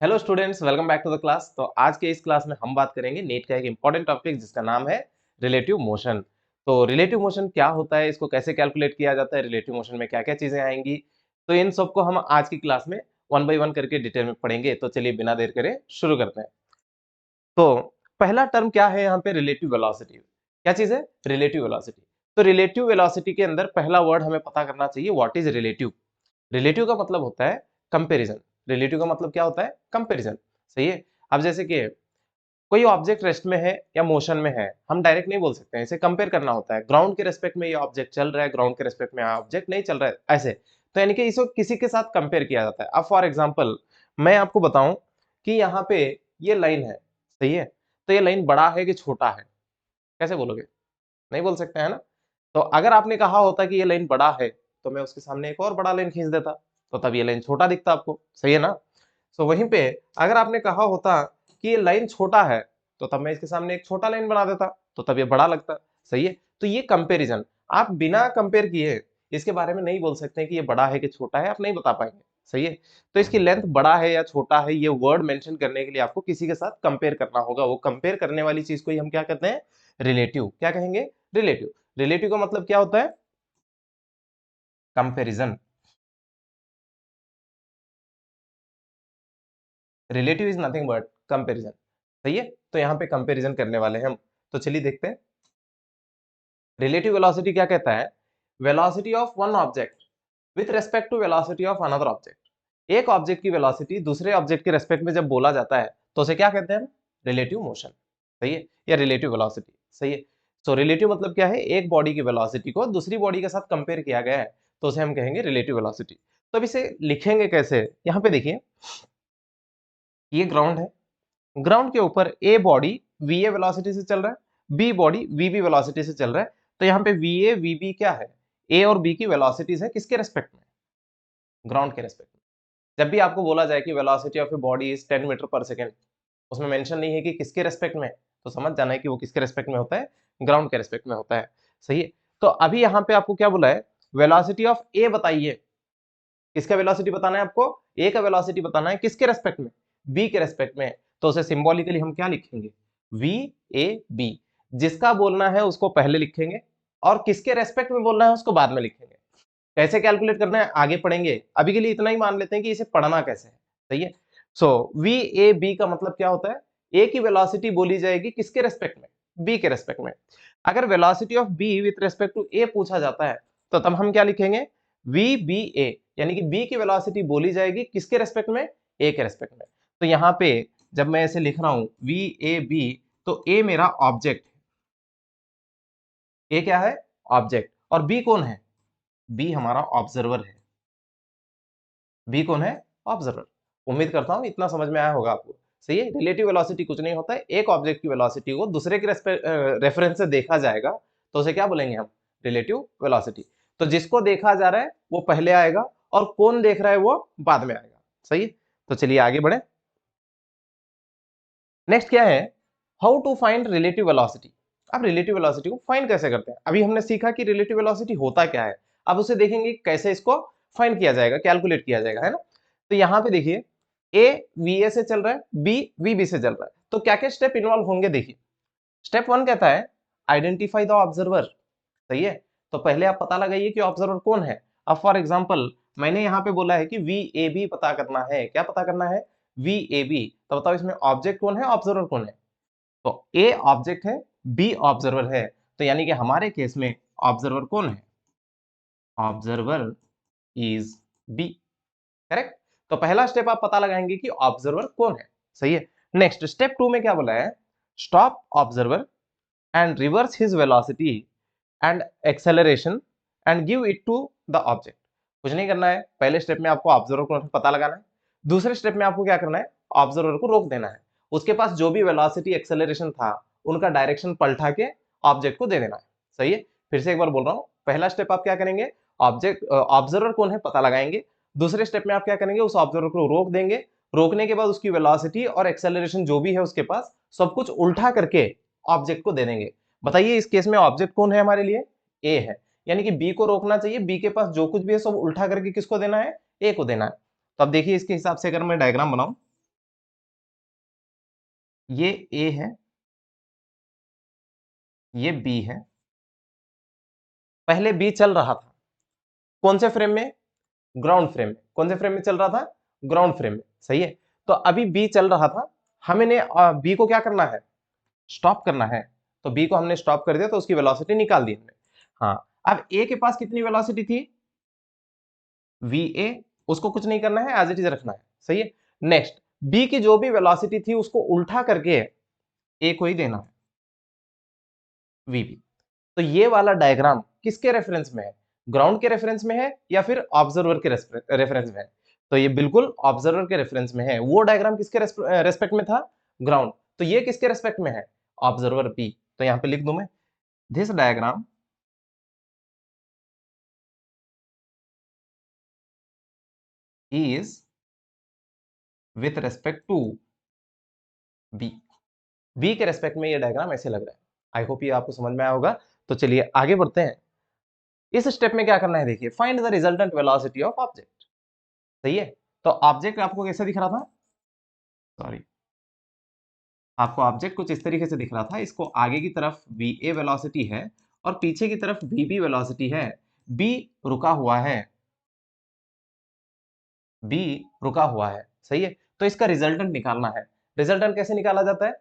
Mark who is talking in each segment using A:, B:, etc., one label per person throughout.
A: Hello students, welcome back to the class. तो आज के इस क्लास में हम बात करेंगे नीट का एक इंपॉर्टेंट टॉपिक जिसका नाम है रिलेटिव मोशन। तो रिलेटिव मोशन क्या होता है, इसको कैसे कैलकुलेट किया जाता है, रिलेटिव मोशन में क्या क्या चीजें आएंगी, तो इन सबको हम आज की क्लास में वन बाय वन करके डिटेल में पढ़ेंगे। तो चलिए बिना देर करे शुरू करते हैं। तो पहला टर्म क्या है यहाँ पे, रिलेटिव वेलोसिटी। क्या चीज है? Relative velocity. तो रिलेटिव वेलोसिटी के अंदर पहला वर्ड हमें पता करना चाहिए, व्हाट इज रिलेटिव। रिलेटिव का मतलब होता है कंपैरिजन। रिलेटिव का मतलब क्या होता है? कंपैरिजन। सही है। अब जैसे कि कोई ऑब्जेक्ट रेस्ट में है या मोशन में है, हम डायरेक्ट नहीं बोल सकते हैं, इसे कंपेयर करना होता है। ग्राउंड के रेस्पेक्ट में ये ऑब्जेक्ट चल रहा है, ग्राउंड के रेस्पेक्ट में ऑब्जेक्ट नहीं चल रहा है, ऐसे। तो यानी कि इसको किसी के साथ कंपेयर किया जाता है। अब फॉर एग्जांपल मैं आपको बताऊं कि यहाँ पे ये लाइन है, सही है, तो ये लाइन बड़ा है कि छोटा है, कैसे बोलोगे? नहीं बोल सकते हैं ना। तो अगर आपने कहा होता कि ये लाइन बड़ा है, तो मैं उसके सामने एक और बड़ा लाइन खींच देता, तो तब ये लाइन छोटा दिखता आपको, सही है ना। सो वहीं पे अगर आपने कहा होता कि ये लाइन छोटा है, तो तब मैं इसके सामने एक छोटा लाइन बना देता, तो तब ये बड़ा लगता। सही है। तो ये कंपैरिजन आप बिना कंपेयर किए इसके बारे में नहीं बोल सकते कि ये बड़ा है कि छोटा है, आप नहीं बता पाएंगे। सही है। तो इसकी लेंथ बड़ा है या छोटा है, ये वर्ड मेंशन करने के लिए आपको किसी के साथ कंपेयर करना होगा। वो कंपेयर करने वाली चीज को ही हम क्या कहते हैं? रिलेटिव। क्या कहेंगे? रिलेटिव। रिलेटिव का मतलब क्या होता है? Comparison. Relative is nothing but comparison. सही है। तो यहाँ पे कंपैरिजन करने वाले हैं हम। तो चलिए देखते हैं। रिलेटिव वेलोसिटी क्या कहता है? Velocity of one object with respect to velocity of another object. एक ऑब्जेक्ट की वेलोसिटी दूसरे ऑब्जेक्ट के रेस्पेक्ट में जब बोला जाता है, तो उसे क्या कहते हैं? Relative motion. सही है, या रिलेटिव वेलोसिटी। सही है। सो रिलेटिव मतलब क्या है? एक बॉडी की वेलोसिटी को दूसरी बॉडी के साथ कंपेयर किया गया है, तो उसे हम कहेंगे रिलेटिव वेलोसिटी। तो अब इसे लिखेंगे कैसे? यहाँ पे देखिए, ये ग्राउंड है, ग्राउंड के ऊपर A body V A velocity से चल रहा है, B body V B velocity से चल रहा है। तो यहाँ पे वी ए वी बी क्या है? ए और बी की वेलोसिटीज है, किसके रेस्पेक्ट में? ग्राउंड के रेस्पेक्ट में। जब भी आपको बोला जाए कि velocity of A body is 10 metre पर सेकेंड, उसमें मेंशन नहीं है कि किसके रेस्पेक्ट में, तो समझ जाना है कि वो किसके रेस्पेक्ट में होता है? ग्राउंड के रेस्पेक्ट में होता है। सही है। तो अभी यहाँ पे आपको क्या बोला है? वेलोसिटी ऑफ ए बताइए। किसका वेलोसिटी बताना है आपको? ए का वेलोसिटी बताना है, किसके रेस्पेक्ट में? बी के रेस्पेक्ट में। तो उसे सिंबॉलिकली हम क्या लिखेंगे? V A B. जिसका बोलना है उसको पहले लिखेंगे, और किसके रेस्पेक्ट में बोलना है उसको बाद में लिखेंगे। कैसे कैलकुलेट करना है आगे पढ़ेंगे, अभी के लिए इतना ही मान लेते हैं कि इसे पढ़ना कैसे है। सही है। सो वी ए बी का मतलब क्या होता है? ए की वेलोसिटी बोली जाएगी किसके रेस्पेक्ट में? बी के रेस्पेक्ट में। अगर velocity of B with respect to A पूछा जाता है, तो तब हम क्या लिखेंगे? वी बी ए, यानी कि बी की वेलोसिटी बोली जाएगी किसके रेस्पेक्ट में? ए के रेस्पेक्ट में। तो यहाँ पे जब मैं ऐसे लिख रहा हूं वी ए बी, तो ए मेरा ऑब्जेक्ट, ए क्या है? ऑब्जेक्ट। और बी कौन है? बी हमारा ऑब्जर्वर है। बी कौन है? ऑब्जर्वर। उम्मीद करता हूं इतना समझ में आया होगा आपको। सही है। रिलेटिव वेलोसिटी कुछ नहीं होता है, एक ऑब्जेक्ट की वेलोसिटी को दूसरे के रेफरेंस से देखा जाएगा, तो उसे क्या बोलेंगे हम? Relative velocity. तो जिसको देखा जा रहा है वो पहले आएगा, और कौन देख रहा है वो बाद में आएगा। सही है। तो चलिए आगे बढ़े। नेक्स्ट क्या है? How to find relative velocity. अब रिलेटिव वेलोसिटी को फाइंड कैसे करते हैं? अभी हमने सीखा कि रिलेटिव वेलोसिटी होता क्या है, अब उसे देखेंगे कैसे इसको फाइंड किया जाएगा, कैलकुलेट किया जाएगा, है ना। तो यहाँ पे देखिए, ए वी ए से चल रहा है, बी वी बी से चल रहा है, तो क्या क्या स्टेप इन्वॉल्व होंगे देखिए। स्टेप वन कहता है आइडेंटिफाई द ऑब्जर्वर। सही है। तो पहले आप पता लगाइए कि ऑब्जर्वर कौन है। अब फॉर एग्जांपल मैंने यहाँ पे बोला है कि वी ए बी पता करना है। क्या पता करना है? V A B. तो बताओ इसमें ऑब्जेक्ट कौन है, ऑब्जर्वर कौन है? तो ए ऑब्जेक्ट है, बी ऑब्जर्वर है। तो यानी कि हमारे केस में ऑब्जर्वर कौन है? Observer is B. करेक्ट। तो पहला स्टेप आप पता लगाएंगे कि ऑब्जर्वर कौन है। सही है। नेक्स्ट स्टेप टू में क्या बोला है? Stop observer and reverse his velocity and acceleration and give it to the object. कुछ नहीं करना है, पहले स्टेप में आपको ऑब्जर्वर को पता लगाना है, दूसरे स्टेप में आपको क्या करना है? ऑब्जर्वर को रोक देना है, उसके पास जो भी वेलोसिटी एक्सेलरेशन था उनका डायरेक्शन पलटा के ऑब्जेक्ट को दे देना है। सही है। फिर से एक बार बोल रहा हूं, पहला स्टेप आप क्या करेंगे? ऑब्जेक्ट ऑब्जर्वर कौन है पता लगाएंगे, दूसरे स्टेप में आप क्या करेंगे? उस ऑब्जर्वर को रोक देंगे, रोकने के बाद उसकी वेलोसिटी और एक्सेलरेशन जो भी है उसके पास सब कुछ उल्टा करके ऑब्जेक्ट को दे देंगे। बताइए इस केस में ऑब्जेक्ट कौन है हमारे लिए? ए है। यानी कि बी को रोकना चाहिए, बी के पास जो कुछ भी है सब उल्टा करके किसको देना है? ए को देना है। तो अब देखिए इसके हिसाब से अगर मैं डायग्राम बनाऊं, ये ए है, ये बी है। पहले बी चल रहा था कौन से फ्रेम में? ग्राउंड फ्रेम में। कौन से फ्रेम में चल रहा था? ग्राउंड फ्रेम में, सही है। तो अभी बी चल रहा था, हमें बी को क्या करना है? स्टॉप करना है। तो बी को हमने स्टॉप कर दिया, तो उसकी वेलोसिटी निकाल दी हमने। हाँ, अब ए के पास कितनी वेलोसिटी थी? V A. उसको कुछ नहीं करना है, एज इट इज रखना है, सही है। नेक्स्ट, बी की जो भी वेलोसिटी थी उसको उल्टा करके ए को ही देना है, वी बी। तो ये वाला डायग्राम किसके रेफरेंस में है? ग्राउंड के रेफरेंस में है या फिर ऑब्जर्वर के रेफरेंस में है? तो ये बिल्कुल ऑब्जर्वर के रेफरेंस में है। वो डायग्राम किसके रेस्पेक्ट में था? ग्राउंड। तो ये किसके रेस्पेक्ट में है? Observer B. तो यहां पे लिख दूं मैं, this diagram is with respect to B. B के रेस्पेक्ट में ये डायग्राम ऐसे लग रहा है। आई होप ये आपको समझ में आया होगा। तो चलिए आगे बढ़ते हैं। इस स्टेप में क्या करना है? देखिए, find the resultant velocity of object. सही है। तो ऑब्जेक्ट आपको कैसे दिख रहा था? सॉरी, आपको ऑब्जेक्ट कुछ इस तरीके से दिख रहा था। इसको आगे की तरफ वी ए वेलोसिटी है और पीछे की तरफ वी बी वेलोसिटी है। बी रुका हुआ है, बी रुका हुआ है, सही है। तो इसका रिजल्टेंट निकालना है। रिजल्टेंट कैसे निकाला जाता है?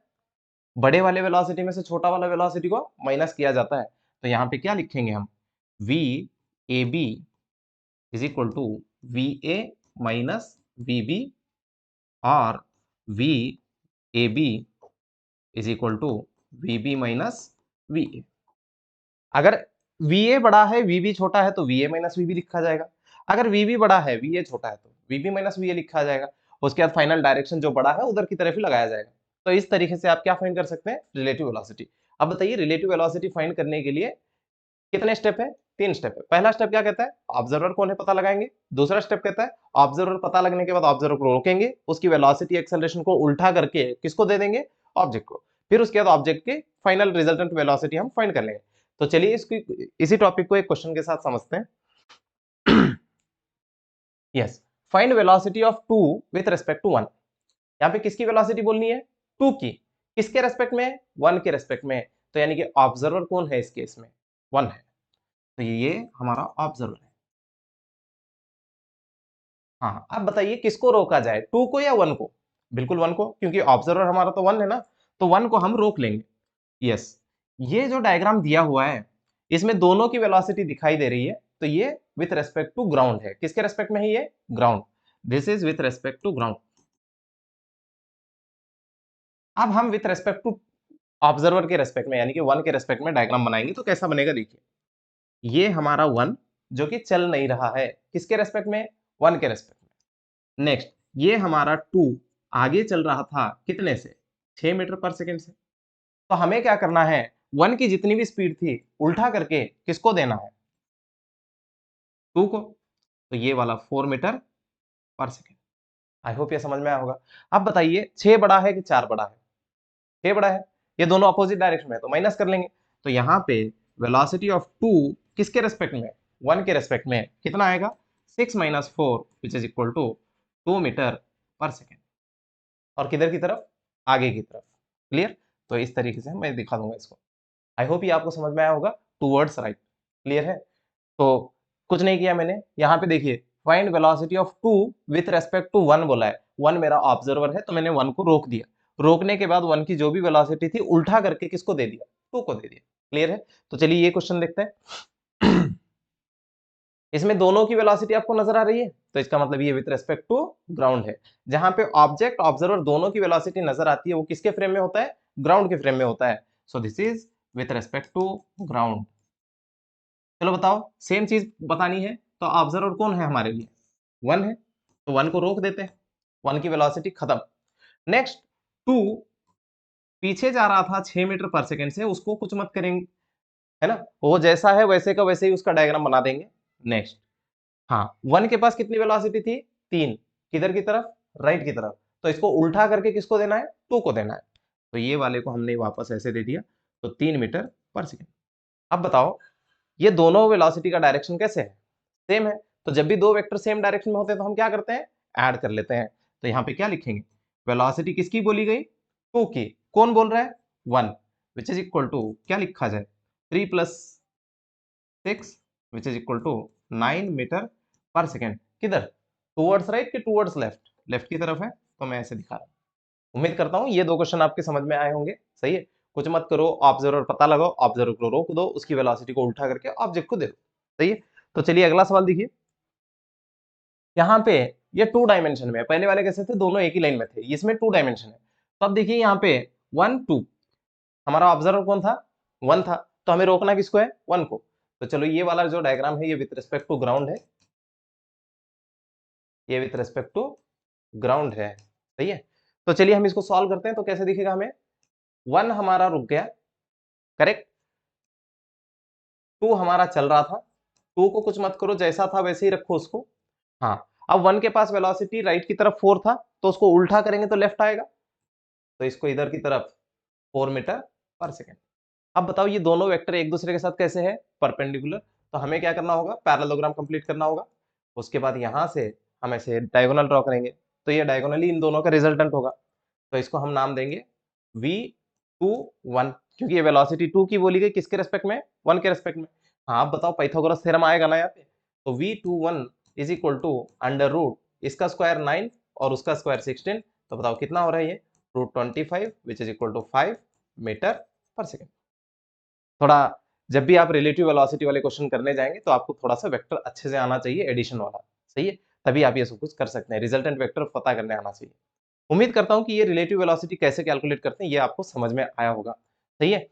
A: बड़े वाले वेलोसिटी में से छोटा वाला वेलोसिटी को माइनस किया जाता है। तो यहाँ पे क्या लिखेंगे हम? V A B is equal to V A minus V B, और V A B is equal to V B minus V A. अगर वी ए बड़ा है वी बी छोटा है तो V A minus V B लिखा जाएगा। अगर वी बी बड़ा है वी ए छोटा है तो V B minus V A लिखा जाएगा। उसके बाद फाइनल डायरेक्शन जो बड़ा है उधर की तरफ ही लगाया जाएगा। तो इस तरीके से आप क्या फाइंड कर सकते हैं? Relative velocity. अब बताइए, रिलेटिव वेलोसिटी फाइंड करने के लिए कितने स्टेप है? 3 स्टेप है। पहला स्टेप क्या कहता है? ऑब्जर्वर कौन है पता लगाएंगे। दूसरा स्टेप कहता है ऑब्जर्वर पता लगने के बाद ऑब्जर्वर को रोकेंगे, उसकी वेलोसिटी एक्सेलरेशन को उल्टा करके किसको दे देंगे? ऑब्जेक्ट को। फिर उसके बाद ऑब्जेक्ट के फाइनल रिजल्टेंट वेलोसिटी हम फाइंड कर लेंगे। तो चलिए इसी टॉपिक को एक क्वेश्चन के साथ समझते हैं। Yes, find velocity of 2 with respect to 1। यहाँ पे किसकी वेलोसिटी बोलनी है? 2 की। किसके रेस्पेक्ट में? 1 के रेस्पेक्ट में। तो यानी कि ऑब्जर्वर कौन है इस केस में? 1 है। तो ये हमारा ऑब्जर्वर है। हाँ, अब बताइए किसको रोका जाए, 2 को या 1 को? बिल्कुल 1 को, क्योंकि ऑब्जर्वर हमारा तो 1 है ना। तो 1 को हम रोक लेंगे। यस, ये जो डायग्राम दिया हुआ है इसमें दोनों की वेलोसिटी दिखाई दे रही है। तो ये विथ रेस्पेक्ट टू ग्राउंड है। किसके रेस्पेक्ट में है ये? Ground. This is with respect to ground. अब हम विथ रेस्पेक्ट टू ऑब्जर्वर के रेस्पेक्ट में यानी कि 1 के रेस्पेक्ट में डायग्राम बनाएंगे। तो कैसा बनेगा देखिए, ये हमारा 1 जो कि चल नहीं रहा है, किसके रेस्पेक्ट में? 1 के रेस्पेक्ट में। नेक्स्ट, ये हमारा 2 आगे चल रहा था कितने से? 6 मीटर पर सेकंड से। तो हमें क्या करना है? 1 की जितनी भी स्पीड थी उल्टा करके किसको देना है? 2 को। तो ये वाला 4 मीटर पर सेकंड। आई होप ये समझ में आया होगा। अब बताइए 6 बड़ा है कि 4 बड़ा है? 6 बड़ा है। ये दोनों अपोजिट डायरेक्शन में है तो माइनस कर लेंगे। तो यहाँ पे वेलोसिटी ऑफ 2 किसके रेस्पेक्ट में? 1 के रेस्पेक्ट में। कितना आएगा? 6 minus 4 which is equal to 2 metre पर सेकेंड। और किधर की तरफ? आगे की तरफ। क्लियर? तो इस तरीके से मैं दिखा दूंगा इसको। आई होप ये आपको समझ में आया होगा। Towards right. क्लियर है? तो कुछ नहीं किया मैंने। यहाँ पे देखिए, find velocity of 2 with respect to 1 बोला है। 1 मेरा ऑब्जर्वर है तो मैंने 1 को रोक दिया। रोकने के बाद 1 की जो भी वेलोसिटी थी उल्टा करके किसको दे दिया? 2 को दे दिया। क्लियर है? तो चलिए ये क्वेश्चन देखते हैं। इसमें दोनों की वेलोसिटी आपको नजर आ रही है, तो इसका मतलब ये विथ रेस्पेक्ट टू ग्राउंड है। जहां पे ऑब्जेक्ट ऑब्जर्वर दोनों की वेलोसिटी नजर आती है वो किसके फ्रेम में होता है? ग्राउंड के फ्रेम में होता है। So this is with respect to ground. चलो बताओ, सेम चीज बतानी है तो ऑब्जर्वर कौन है हमारे लिए? 1 है। तो 1 को रोक देते हैं, 1 की वेलोसिटी खत्म। नेक्स्ट, 2 पीछे जा रहा था 6 मीटर पर सेकंड से, उसको कुछ मत करेंगे, है ना। वो जैसा है वैसे का वैसे ही उसका डायग्राम बना देंगे। नेक्स्ट, हाँ, 1 के पास कितनी वेलोसिटी थी? 3। किधर की तरफ? राइट की तरफ। तो इसको उल्टा करके किसको देना है? 2 को देना है। तो ये वाले को हमने वापस ऐसे दे दिया। तो 3 मीटर पर सेकंड। अब बताओ, ये दोनों वेलोसिटी का डायरेक्शन कैसे है? सेम है। तो जब भी दो वेक्टर सेम डायरेक्शन में होते हैं तो हम क्या करते हैं? ऐड कर लेते हैं। तो यहाँ पे क्या लिखेंगे? वेलोसिटी किसकी बोली गई? 2 की। कौन बोल रहा है 1 विच इज इक्वल टू क्या लिखा जाए 3 + 6 which is equal to 9 metre पर सेकेंड। किधर टूवर्ड्स राइट कि टूवर्ड्स लेफ्ट? लेफ्ट की तरफ है, तो मैं ऐसे दिखा रहा हूँ। उम्मीद करता हूँ ये 2 क्वेश्चन आपके समझ में आए होंगे। सही है, कुछ मत करो, ऑब्जर्वर पता लगाओ, ऑब्जर्वर को रोक दो, उसकी वेलोसिटी को उल्टा करके ऑब्जेक्ट को दे दो। सही है, तो चलिए अगला सवाल देखिए। यहाँ पे ये 2 डायमेंशन में है, पहले वाले कैसे थे, दोनों एक ही लाइन में थे, इसमें 2 डायमेंशन है। तो अब देखिए यहाँ पे 1 2, हमारा ऑब्जर्वर कौन था 1 था, तो हमें रोकना किसको है 1 को। तो चलो ये वाला जो डायग्राम है ये विथ रिस्पेक्ट टू ग्राउंड है, ये विथ रिस्पेक्ट टू ग्राउंड है। सही है, तो चलिए हम इसको सॉल्व करते हैं। तो कैसे दिखेगा हमें 1 हमारा रुक गया, करेक्ट, 2 हमारा चल रहा था, 2 को कुछ मत करो, जैसा था वैसे ही रखो उसको। हाँ, अब 1 के पास वेलोसिटी राइट की तरफ 4 था, तो उसको उल्टा करेंगे तो लेफ्ट आएगा, तो इसको इधर की तरफ 4 मीटर पर सेकेंड। अब बताओ ये दोनों वेक्टर एक दूसरे के साथ कैसे है परपेंडिकुलर, तो हमें क्या करना होगा पैरेललोग्राम कंप्लीट करना होगा। उसके बाद यहां से हम ऐसे डायगोनल ड्रॉ करेंगे, तो ये डायगोनली इन दोनों का रिजल्टेंट होगा, तो इसको हम नाम देंगे v21, क्योंकि ये वेलोसिटी 2 की बोली गई किसके रेस्पेक्ट में 1 के रेस्पेक्ट में। हाँ, आप बताओ पाइथागोरस थ्योरम आएगा ना यहाँ पे, तो v21 is equal to under root इसका स्क्वायर 9 और उसका स्क्वायर 16, तो बताओ कितना हो रहा है ये √25 which is equal to 5 metre पर सेकेंड। थोड़ा जब भी आप रिलेटिव वेलोसिटी वाले क्वेश्चन करने जाएंगे तो आपको थोड़ा सा वेक्टर अच्छे से आना चाहिए, एडिशन वाला। सही है, तभी आप ये सब कुछ कर सकते हैं, रिजल्टेंट वेक्टर पता करने आना चाहिए। उम्मीद करता हूं कि ये रिलेटिव वेलोसिटी कैसे कैलकुलेट करते हैं ये आपको समझ में आया होगा। सही है,